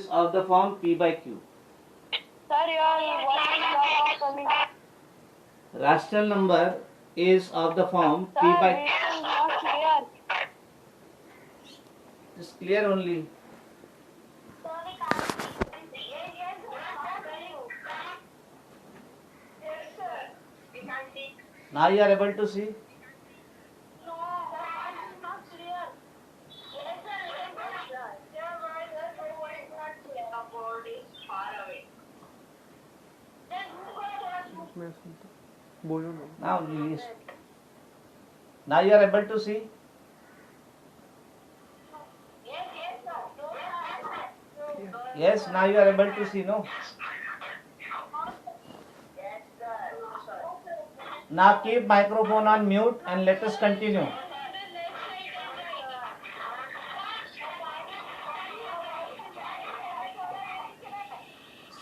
of the form P by Q. Sir, your voice is not coming. Rational number is of the form P Sir, by it is not clear. It's clear only. Now you are able to see. No, it is not clear. Yes, sir, it is not clear. Your voice is not clear. The board is far away. Then who got मैं सुनता बोलो ना Now release. Now you are able to see. Yes, yes, sir. No, sir. Yes, now you are able to see. No. Yes, sir. Now keep microphone on mute and let us continue.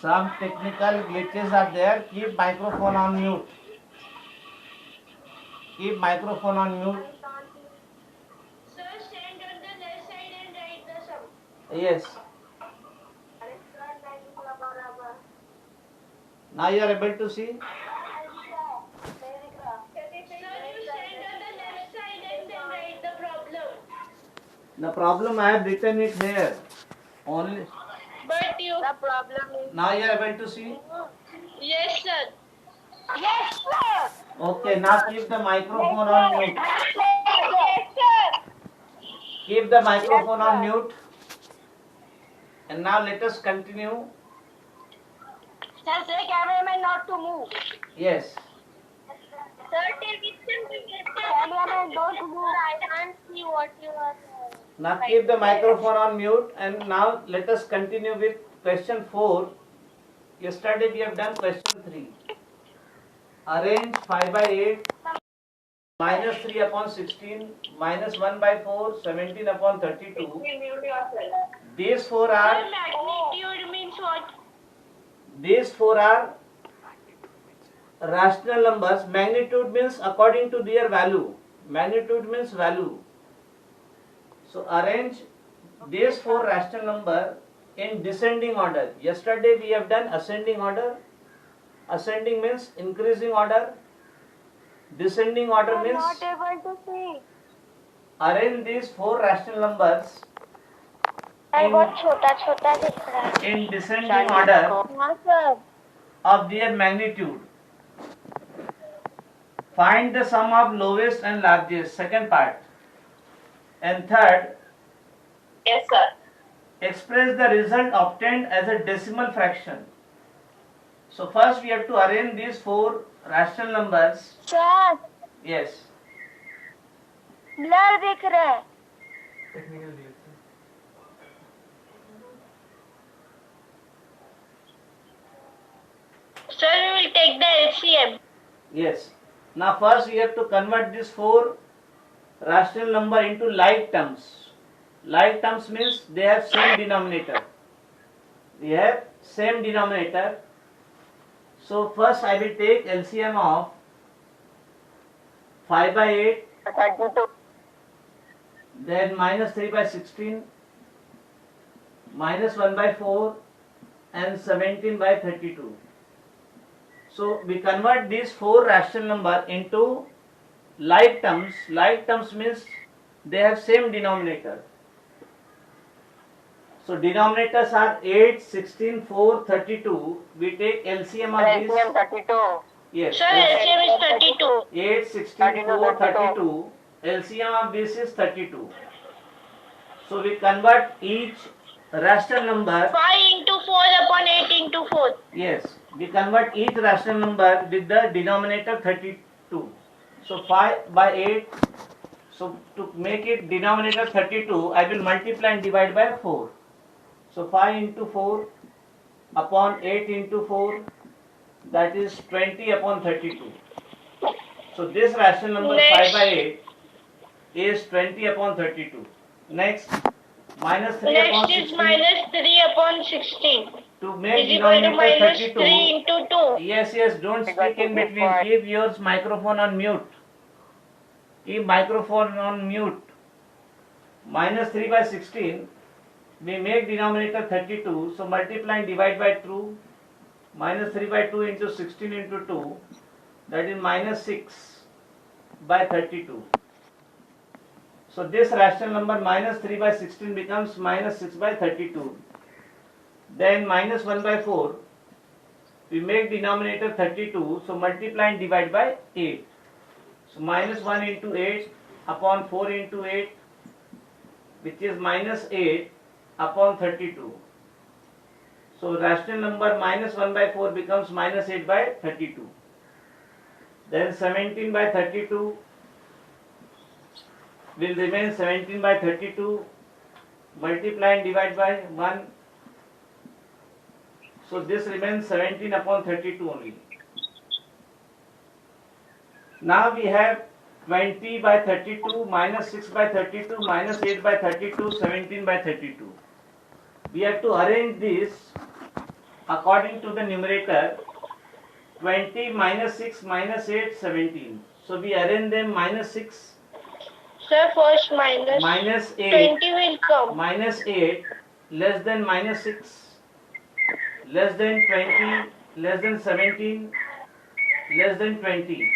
Some technical glitches are there. Keep microphone on mute. Keep microphone on mute. Sir, stand on the left side and write the sum. Yes. Now you are able to see. Sir, you stand on the left side and then write the problem. The problem I have written it here. Only. But you. The problem is. Now you are able to see. Yes, sir. Yes, sir. Okay. Now keep the microphone on mute. Yes, sir. Keep the microphone Yes, on sir. mute. And now let us continue. Sir, say cameraman not to move. Yes. Sir, cameraman don't move. I can't see what you are. Now keep the microphone on mute. And now let us continue with question 4. Yesterday we have done question 3. Arrange 5 by 8 minus 3 upon 16 minus 1 by 4 17 upon 32. These four are Magnitude means what? These four are rational numbers. Magnitude means according to their value. Magnitude means value. So arrange these four rational number in descending order. Yesterday we have done ascending order. Ascending means increasing order. Descending order means not able to see. arrange these four rational numbers I बहुत छोटा छोटा दिख रहा है. in descending order हाँ sir. of their magnitude. Find the sum of lowest and largest, second part. And third, Yes sir. express the result obtained as a decimal fraction. So first we have to arrange these four rational numbers. Sir, Yes. blur दिख रहा है. Technical glitch Sir, we will take the LCM. Yes. Now first we have to convert these four rational number into like terms. Like terms means they have same denominator. They have same denominator. So first I will take LCM of 5 by 8, 32. then minus 3 by 16, minus 1 by 4 and 17 by 32. So we convert these four rational number into like terms. Like terms means they have same denominator. So denominators are 8, 16, 4, 32. We take LCM of these. LCM 32. Yes. Sir, LCM is 32. 8, 16, 4, 32. LCM of this is 32. So we convert each rational number. 5 into 4 upon 8 into 4. Yes, we convert each rational number with the denominator 32. So 5 by 8. So to make it denominator 32, I will multiply and divide by 4. So 5 into 4 upon 8 into 4, that is 20 upon 32. So this rational number 5 by 8 is 20 upon 32. Next, minus 3 upon Next 16. is minus 3 upon 16. To make Is equal to denominator minus 32. 3 into 2. Yes, don't speak in between. Keep your microphone on mute. Keep microphone on mute. Minus 3 by 16 we make denominator 32, so multiply and divide by 2, minus 3 by 2 into 16 into 2, that is minus 6 by 32. So this rational number minus 3 by 16 becomes minus 6 by 32. Then minus 1 by 4, we make denominator 32, so multiply and divide by 8. So minus 1 into 8 upon 4 into 8, which is minus 8 upon 32. So rational number minus 1 by 4 becomes minus 8 by 32. Then 17 by 32 will remain 17 by 32, multiply and divide by 1. So this remains 17 upon 32 only. Now we have 20 by 32 minus 6 by 32 minus 8 by 32, 17 by 32. We have to arrange this according to the numerator. 20 minus 6 minus 8, 17. So we arrange them minus 6 Sir, first minus minus 8 20 will come. minus 8 less than minus 6 less than 20 less than 17 less than 20.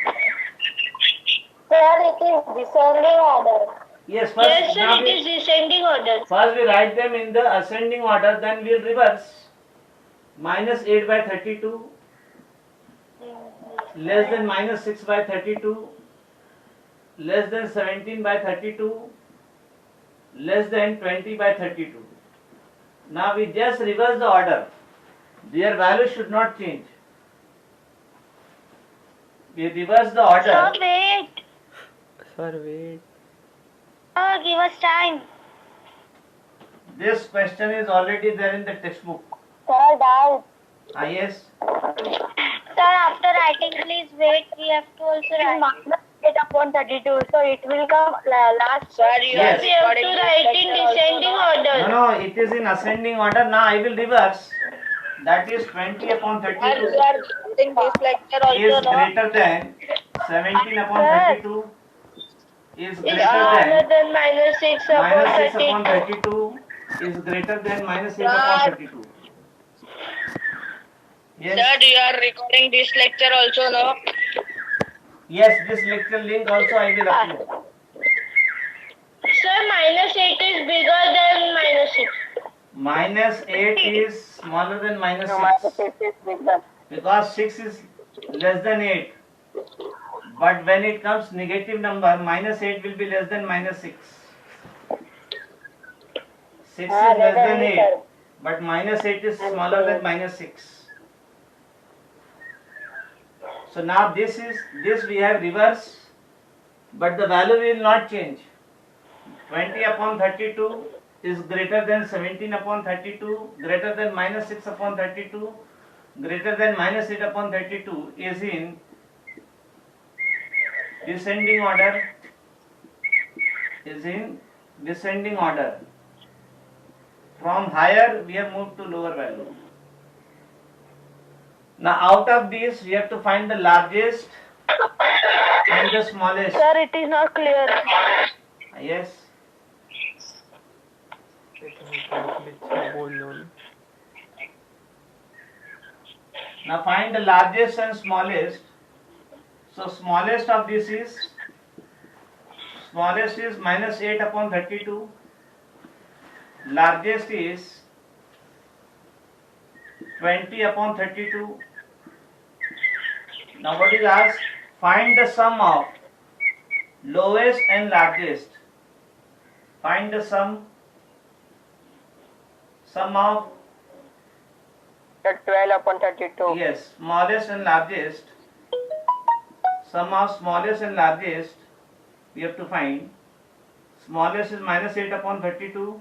Sir, it is descending order. Yes, first, Yes, sir, now it is descending order. first we write them in the ascending order, then we'll reverse. Minus 8 by 32 less than minus 6 by 32 less than 17 by 32 less than 20 by 32. Now we just reverse the order. Their value should not change. We reverse the order. Sir, wait. Sir, wait. Sir, give us time. This question is already there in the textbook. Sir, doubt. Ah, yes. Sir, after writing, please wait. We have to also write. Minus 8 upon 32. So it will come last. Sir, Yes. we have to write in descending order. No, it is in ascending order. Now I will reverse. That is 20 upon 32 in this lecture is greater than 17 upon 32 is greater than minus 6 than upon minus 6 upon 32. 32 is greater than minus 8 upon 32. Yes. Sir, you are recording this lecture also, no? Yes, this lecture link also I will upload. Sir, minus 8 is bigger than minus 6. Minus 8 is smaller than minus 6 is bigger. because 6 is less than 8. But when it comes negative number, minus 8 will be less than minus 6. 6 is less than 8, but minus 8 is smaller than minus 6. So now this we have reversed, but the value will not change. 20 upon 32 is greater than 17 upon 32, greater than minus 6 upon 32, greater than minus 8 upon 32 is in descending order, From higher we have moved to lower value. Now out of these we have to find the largest and the smallest. Sir, it is not clear. Yes. Now find the largest and smallest. So smallest of this is minus 8 upon 32. Largest is 20 upon 32. Now what is asked? Find the sum of lowest and largest. Find the sum of 12 upon 32. yes, smallest and largest. Sum of smallest and largest we have to find. Smallest is minus 8 upon 32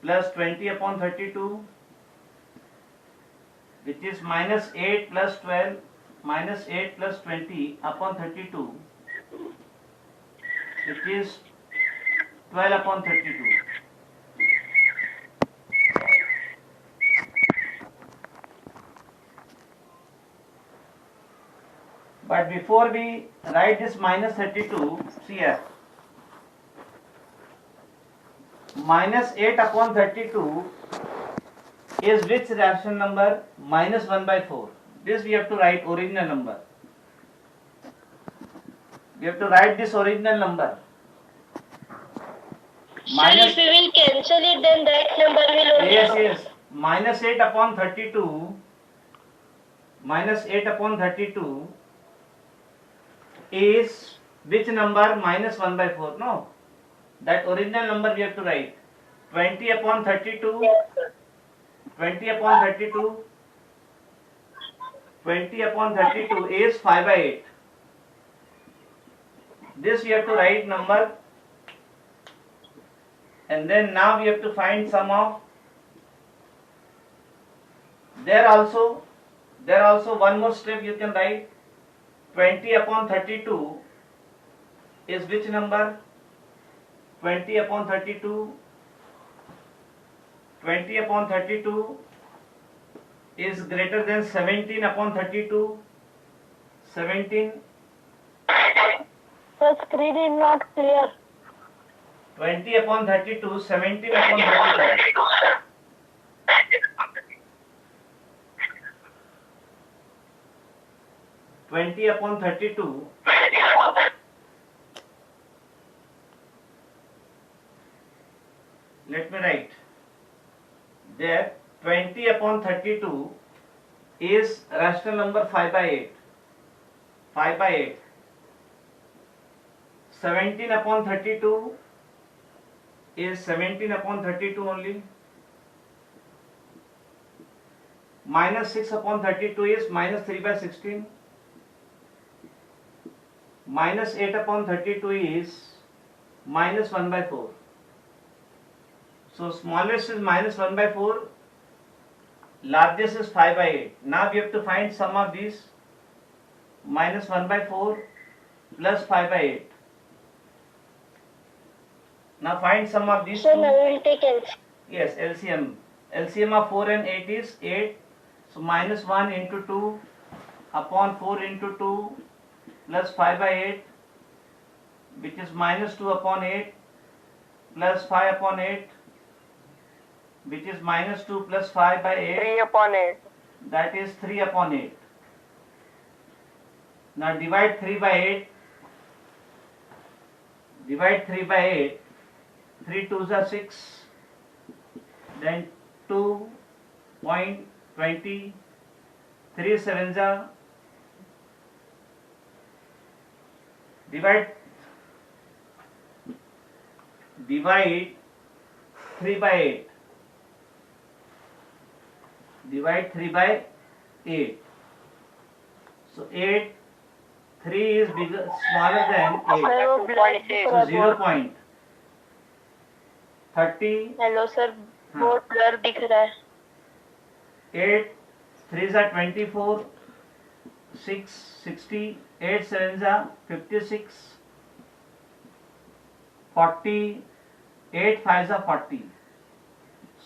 plus 20 upon 32, which is minus 8 plus 12 minus 8 plus 20 upon 32, which is 12 upon 32. But before we write this minus 32, see here. minus 8 upon 32 is which rational number? Minus 1 by 4. This we have to write original number. We have to write this original number. Sir, if we will cancel it, then that number will only Yes. Minus 8 upon 32. Minus 8 upon 32 is which number? Minus 1 by 4. No. That original number we have to write. 20 upon 32. Yes, sir. 20 upon 32. 20 upon 32 is 5 by 8. This we have to write number. And then now we have to find sum of. There also one more step you can write. 20 upon 32 is which number? 20 upon 32. 20 upon 32 is greater than 17 upon 32. 17. The screen is not clear. 20 upon 32, 17 upon 32. 20 upon 32 let me write there. 20 upon 32 is rational number 5 by 8. 5 by 8. 17 upon 32 is 17 upon 32 only. Minus 6 upon 32 is minus 3 by 16. Minus 8 upon 32 is minus 1 by 4. So smallest is minus 1 by 4, largest is 5 by 8. Now we have to find sum of these. Minus 1 by 4 plus 5 by 8. Now find sum of these So two. now we will take LCM. Yes, LCM. LCM of 4 and 8 is 8. So minus 1 into 2 upon 4 into 2 plus 5 by 8, which is minus 2 upon 8 plus 5 upon 8, which is minus 2 plus 5 by 8. 3 upon 8. That is 3 upon 8. Now divide 3 by 8. Divide 3 by 8. 3 2s are 6. Then 2.20. 3 7s are. Divide 3 by 8. Divide 3 by 8. So 8, 3 is bigger, smaller than 8. Hello, black. So 0.30. Hello sir, बहुत blur दिख रहा है. 8 3s are 24. 6 60. 8 7s are 56. 40. 8 5s are 40.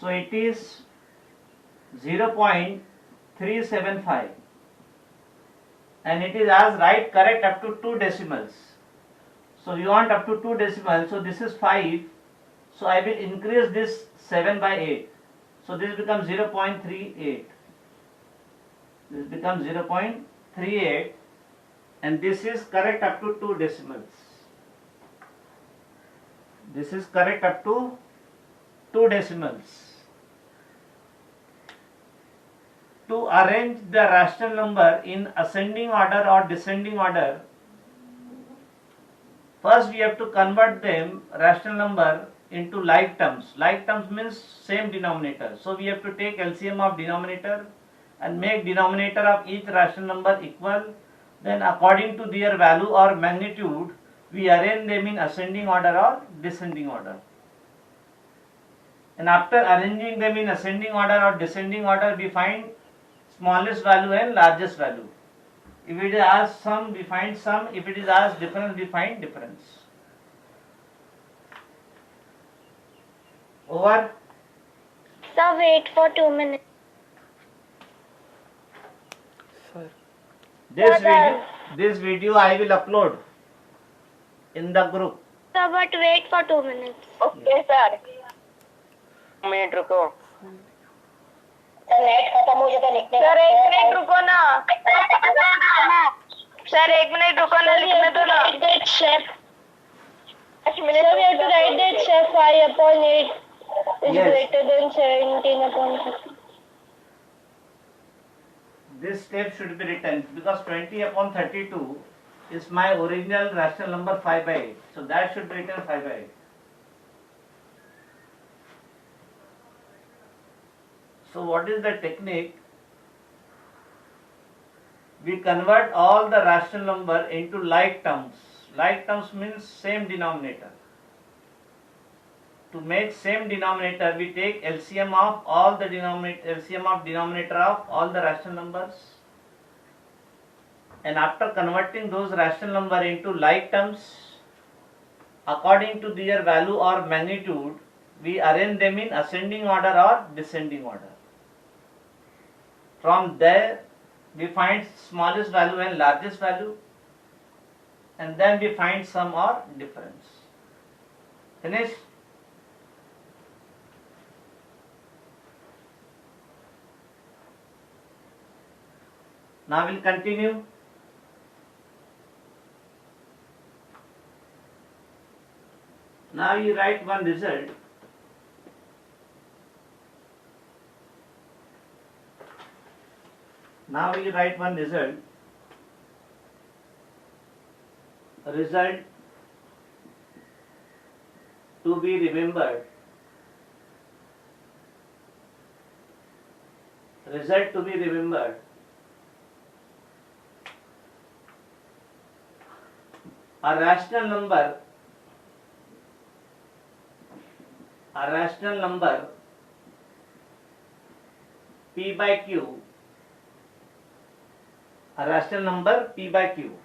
So it is 0.375. And it is as right correct up to 2 decimals. So you want up to 2 decimals. So this is 5. So I will increase this 7 by 8. So this becomes 0.38. This becomes 0.38. And this is correct up to 2 decimals. This is correct up to 2 decimals. To arrange the rational number in ascending order or descending order, first we have to convert them rational number into like terms. Like terms means same denominator. So we have to take LCM of denominator and make denominator of each rational number equal. Then according to their value or magnitude, we arrange them in ascending order or descending order. And after arranging them in ascending order or descending order, we find smallest value and largest value. If it is as sum, we find sum. If it is as difference, we find difference. Over. Sir, wait for 2 minutes. Sir. This video I will upload in the group. Sir, but wait for 2 minutes. Okay, sir. Minute रुको। Net खत्म हो जाता लिखने sir 1 minute रुको ना। Sir 1 minute रुको ना, लिखने दो ना। Sir, we have to write that chef 5/8 is Yes. greater than 17/50. This step should be written because 20/32 is my original rational number 5/8. So that should be written 5/8. So what is the technique? We convert all the rational number into like terms. Like terms means same denominator. To make same denominator, we take LCM of all the denominator of all the rational numbers. And after converting those rational number into like terms, according to their value or magnitude, we arrange them in ascending order or descending order. From there, we find smallest value and largest value, and then we find sum or difference. Finish? Now we'll continue. Now you write one result. Now you write one result. Result to be remembered. Result to be remembered. A rational number P by Q, a rational number P by Q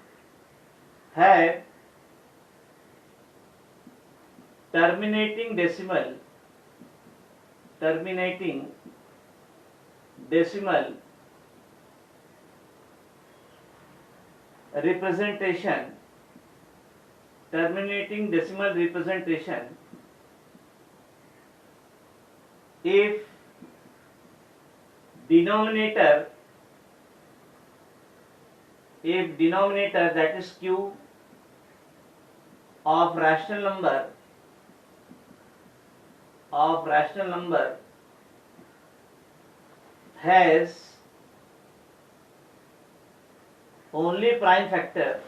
have terminating decimal representation if denominator that is Q of rational number has only prime factor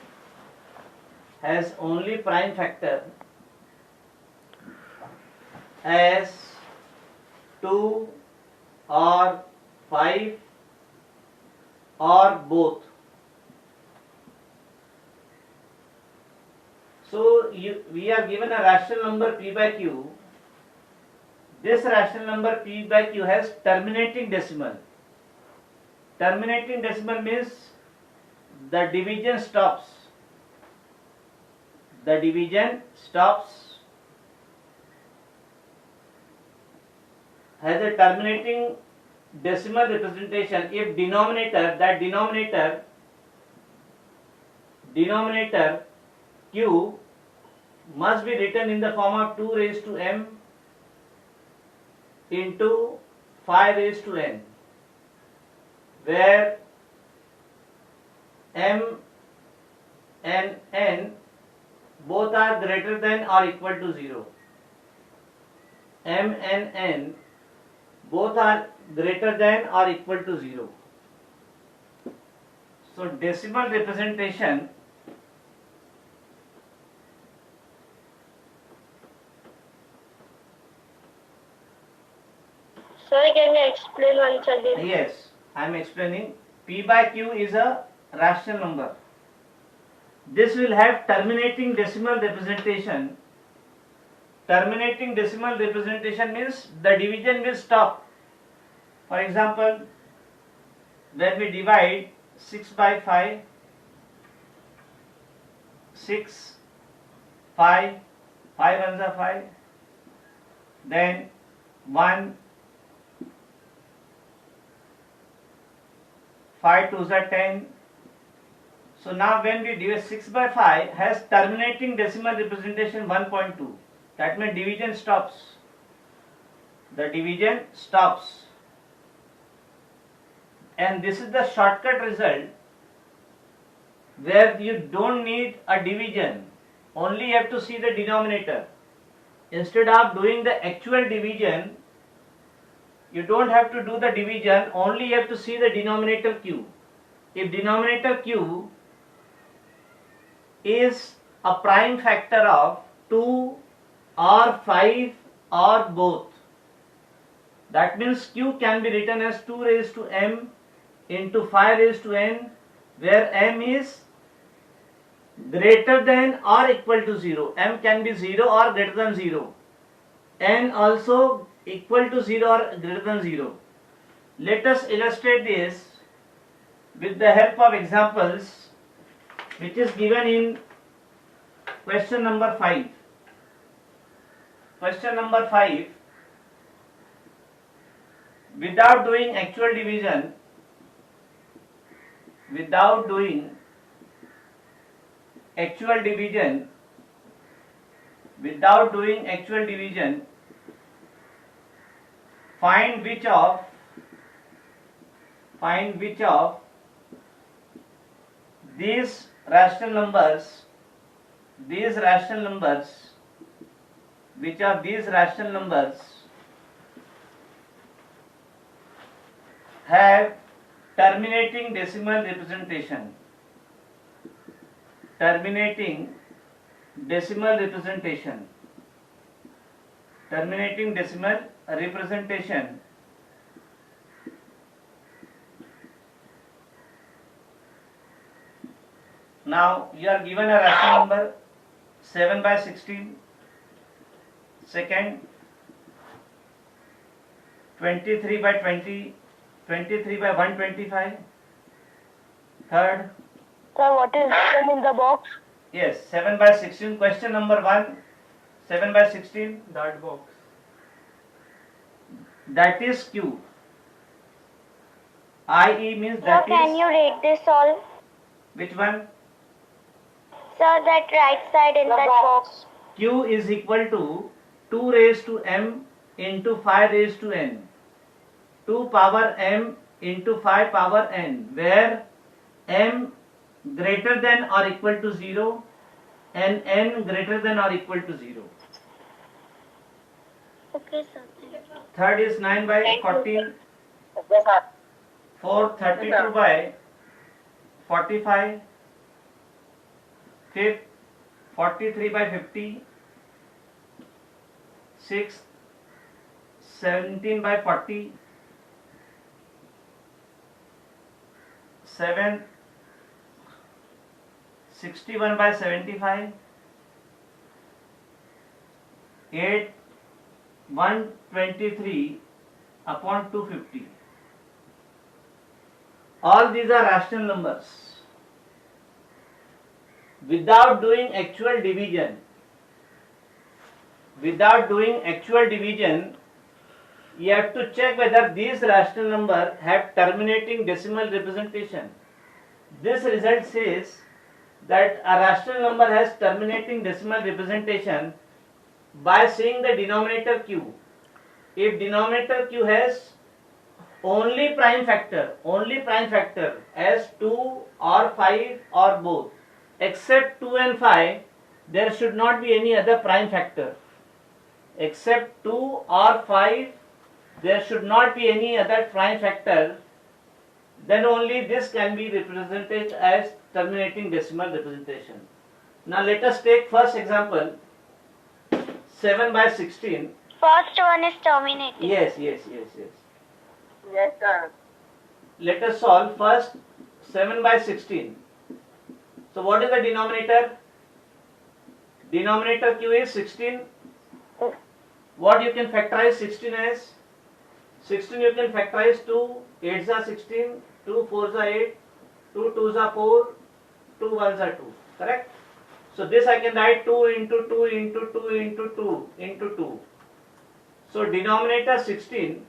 as 2 or 5 or both. So we are given a rational number P by Q. This rational number P by Q has terminating decimal. Terminating decimal means the division stops. Has a terminating decimal representation if denominator Q must be written in the form of 2 raised to m into 5 raised to n, where m and n both are greater than or equal to 0. M and n both are greater than or equal to 0. So decimal representation Sir, can you explain once again? Yes, I am explaining. P by Q is a rational number. This will have terminating decimal representation. Terminating decimal representation means the division will stop. For example, when we divide 6 by 5, 6, 5, 5 ones are 5, then 1, 5 twos are 10. So now when we divide 6 by 5 has terminating decimal representation 1.2. That means division stops. the division stops. And this is the shortcut result where you don't need a division, only you have to see the denominator. Instead of doing the actual division, you don't have to do the division, only you have to see the denominator q. If denominator q is a prime factor of 2 or 5 or both, that means q can be written as 2 raised to m into 5 raised to n, where m is greater than or equal to 0. M can be 0 or greater than 0. N also equal to 0 or greater than 0. Let us illustrate this with the help of examples which is given in question number 5. Question number 5, without doing actual division, find which of these rational numbers have terminating decimal representation. Now you are given a rational number 7 by 16, second 23 by 20, 23 by 125, third, Sir, what is written in the box? yes, 7 by 16. Question number 1, 7 by 16, That box. that is Q. IE means Sir, that can is, you rate this all? which one? Sir, that right side in that box. Q is equal to 2 raised to m into 5 raised to n. 2 power m into 5 power n, where m greater than or equal to 0 and n greater than or equal to 0. Okay, sir. Third is 9 by 14. Fourth 32 by 45. Fifth 43 by 50. Sixth 17 by 40. Seventh 61 by 75. 8 123 upon 250. All these are rational numbers. Without doing actual division, you have to check whether these rational numbers have terminating decimal representation. This result says that a rational number has terminating decimal representation by seeing the denominator q. If denominator q has only prime factor as 2 or 5 or both, except 2 and 5, there should not be any other prime factor. Except 2 or 5, there should not be any other prime factor. Then only this can be represented as terminating decimal representation. Now let us take first example, 7 by 16. First one is terminating. Yes. Yes, sir. Let us solve first 7 by 16. So what is the denominator? Denominator q is 16. What you can factorize 16 as? 16 you can factorize 2 8s are 16, 2 4s are 8, 2 2s are 4, 2 1s are 2. Correct? So this I can write 2 into 2 into 2 into 2 into 2. So denominator 16,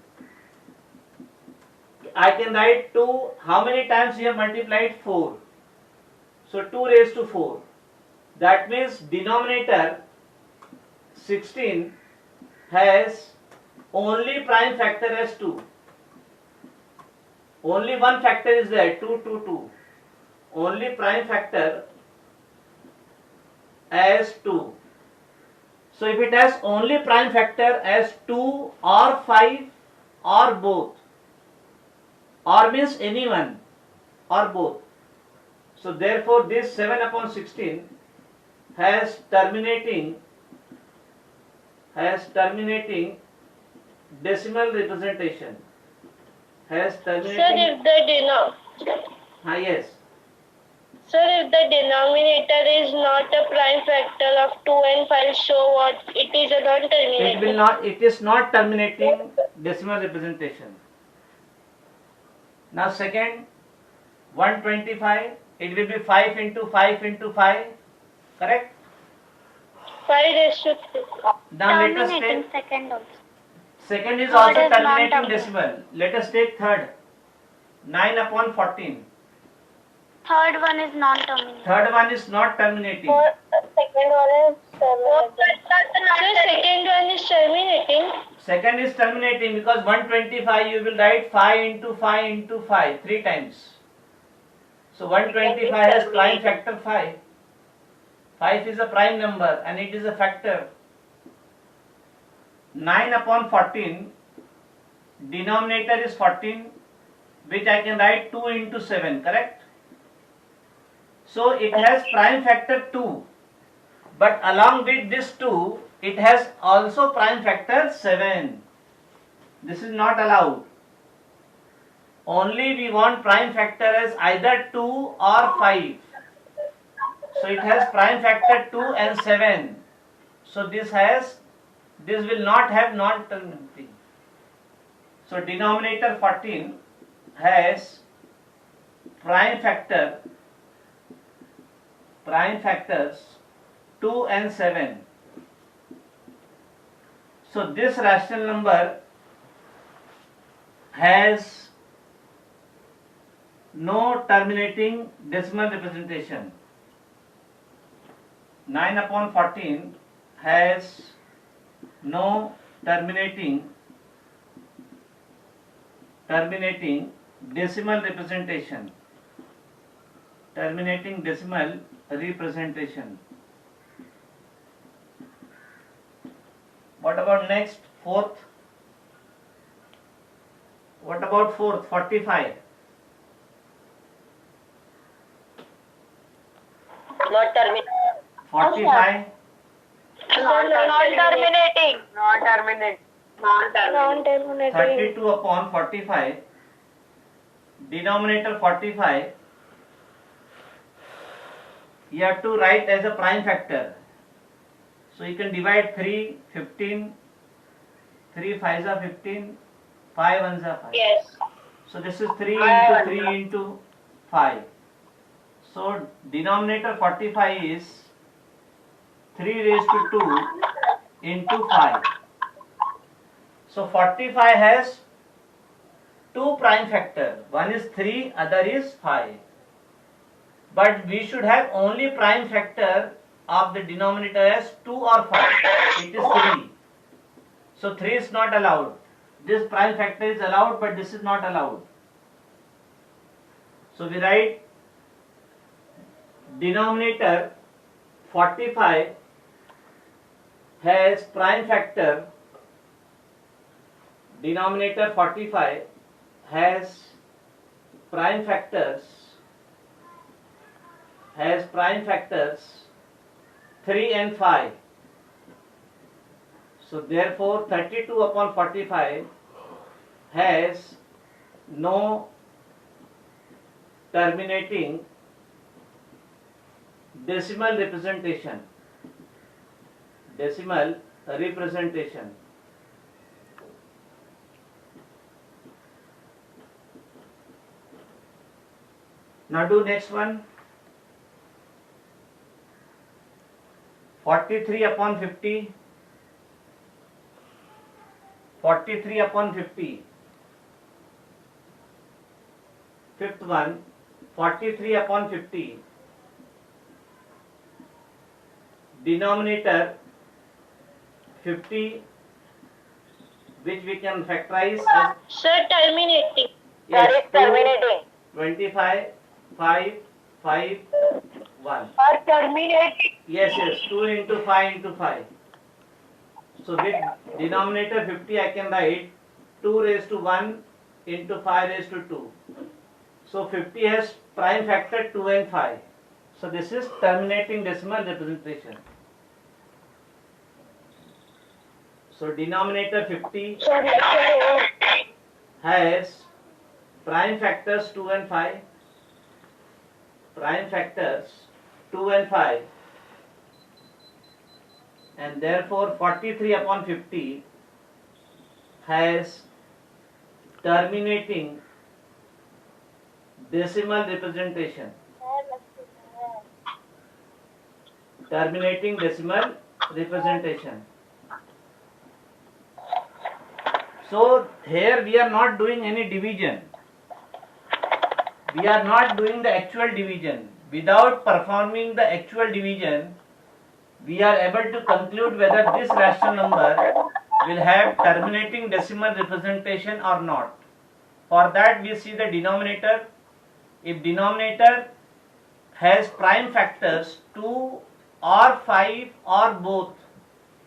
I can write 2, how many times we have multiplied? 4. So 2 raised to 4. That means denominator 16 has only prime factor as 2. Only one factor is there, 2, 2, 2. Only prime factor as 2. So if it has only prime factor as 2 or 5 or both, or means any one or both. So therefore this 7 upon 16 has terminating decimal representation. Has Sir, terminating. Yes. Sir, if the denominator is not a prime factor of 2 and 5, so what? It is a non-terminating. It is not terminating decimal representation. Now second, 125, it will be 5 into 5 into 5, correct? 5 raised to 3. Now let us Terminating take, second also. second is Third also is terminating non-terminating. decimal. Let us take third, 9 upon 14. Third one is non-terminating. Third one is not terminating. Second one is terminating. Sir, second one is terminating. Second is terminating because 125 you will write 5 into 5 into 5 3 times. So 125 has prime factor 5. 5 is a prime number and it is a factor. 9 upon 14, denominator is 14, which I can write 2 into 7, correct? So it has prime factor 2, but along with this 2, it has also prime factor 7. This is not allowed. Only we want prime factor as either 2 or 5. So it has prime factor 2 and 7. So this will not have non-terminating. So denominator 14 has prime factors 2 and 7. So this rational number has no terminating decimal representation. 9 upon 14 has no terminating decimal representation. Terminating decimal representation. What about next? Fourth? What about fourth? 45. Not terminating. 45. Non-terminating. Non-terminating. 32 upon 45. Denominator 45. You have to write as a prime factor. So you can divide 3, 15, 3 5s are 15, 5 1s are 5. Yes. So this is 3 into 3 into 5. So denominator 45 is 3 raised to 2 into 5. So 45 has two prime factor. One is 3, other is 5. But we should have only prime factor of the denominator as 2 or 5. It is 3. So 3 is not allowed. This prime factor is allowed, but this is not allowed. So we write denominator 45 has prime factor. Denominator 45 has prime factors 3 and 5. So therefore 32 upon 45 has no terminating decimal representation. Now do next one. 43 upon 50. 43 upon 50. Fifth one. 43 upon 50. Denominator 50. which we can factorize as Sir, terminating. yes, Sir, it's terminating. 25, 5, 5, 1. Or terminating. Yes, 2 into 5 into 5. So with denominator 50 I can write 2 raised to 1 into 5 raised to 2. So 50 has prime factor 2 and 5. So this is terminating decimal representation. So denominator 50 has prime factors 2 and 5. Prime factors 2 and 5. And therefore 43 upon 50 has terminating decimal representation. Terminating decimal representation. So here we are not doing any division. We are not doing the actual division. Without performing the actual division, we are able to conclude whether this rational number will have terminating decimal representation or not. For that we see the denominator. If denominator has prime factors 2 or 5 or both,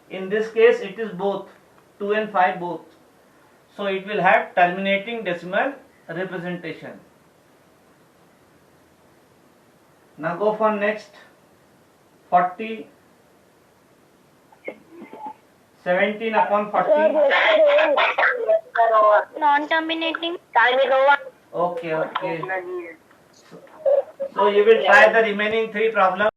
in this case it is both, 2 and 5 both. So it will have terminating decimal representation. Now go for next 40. 17 upon 40. Non-terminating. Time is over. Okay. So you will try the remaining 3 problems.